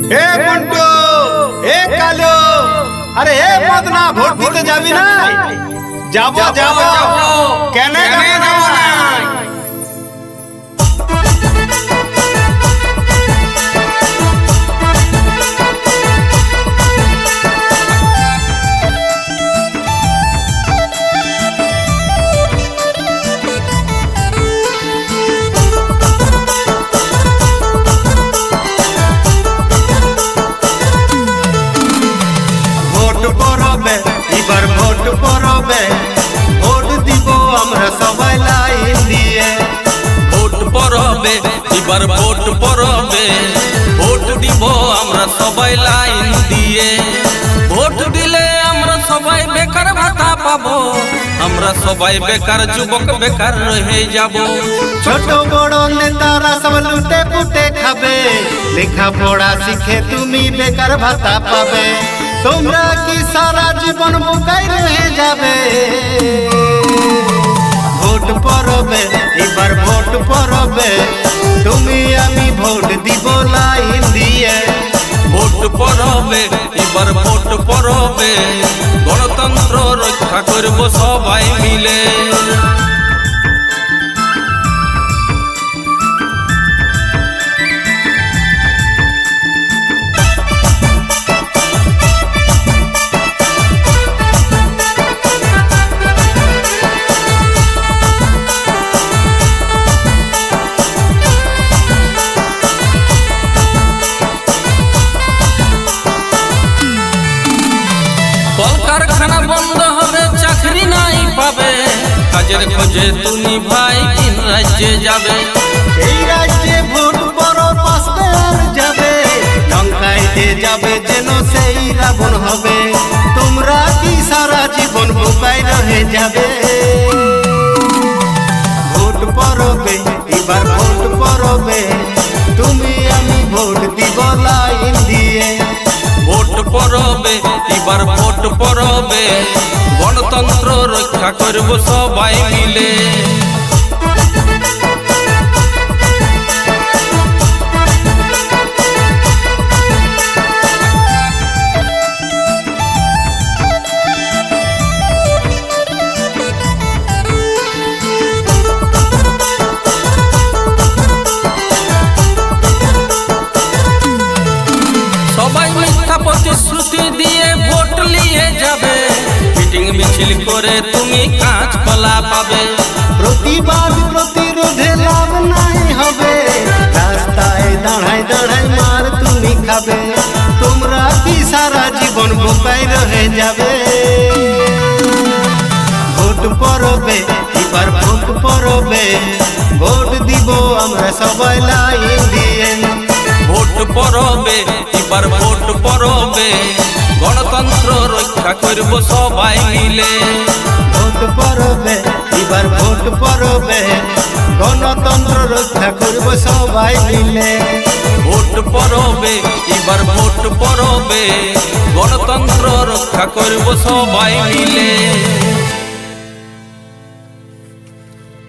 এ মন্টু, এ কালো, আরে এ মদনা ভোট দিতে যাবি না? যাবো যাবো, কেন যাবো না? এবার ভোট পড়বে, ভোট দিব আমরা সবাই লাইন দিয়ে। ভোট পড়বে, এবার ভোট পড়বে, ভোট দিব আমরা সবাই লাইন দিয়ে। ভোট দিলে আমরা সবাই বেকার ভাতা পাবো, আমরা সবাই বেকার যুবক বেকার রয়ে যাব। ছোট বড় নেতারা সব লুটে পুটে খাবে, লেখাপড়া শিখে তুমি বেকার ভাতা পাবে। তোমরা কি সারা জীবন বোকাই রয়ে যাবে? ভোট পড়বে, এবার ভোট পড়বে, তুমি আমি ভোট দিব লাইন দিয়ে। ভোট পড়বে, এবার ভোট পড়বে, গণতন্ত্র রক্ষা করব সবাই মিলে। কলকারখানা বন্ধ হবে, চাকরি নাই পাবে, কাজের খোঁজে তুমি ভাই কোন রাজ্যে যাবে? এই রাজ্যে ভোট বড় পাশে আর যাবে, লঙ্কাইতে যাবে যেন সেই রাবণ হবে। তোমরা কি সারা জীবন বোকাই রয়ে যাবে? ভোট পড়বে, এবার ভোট পড়বে, তুমি আমি ভোট দিব লাইন দিয়ে। ভোট পড়বে, এবার ভোট পড়বে, গণতন্ত্র রক্ষা করব সবাই মিলে। সবাই মিথ্যা প্রতিশ্রুতি দিয়ে ভোট নিয়ে যাবে, মিটিং মিছিল করে তুমি কাঁচকলা পাবে। প্রতিবাদ প্রতিরোধে লাভ নাই হবে, রাস্তায় দাঁড়ায় দাঁড়ায় মার তুমি খাবে। তোমরা কি সারা জীবন বোকাই রয়ে যাবে? ভোট পড়বে, এবার ভোট পড়বে, ভোট দিব আমরা সবাই লাইন দিয়ে। ভোট পড়বে, এবার ভোট পড়বে, গণতন্ত্র রক্ষা করব সবাই মিলে। ভোট পড়বে, এবার ভোট পড়বে, গণতন্ত্র রক্ষা করব সবাই মিলে। ভোট পড়বে, এবার ভোট পড়বে, গণতন্ত্র রক্ষা করব সবাই মিলে।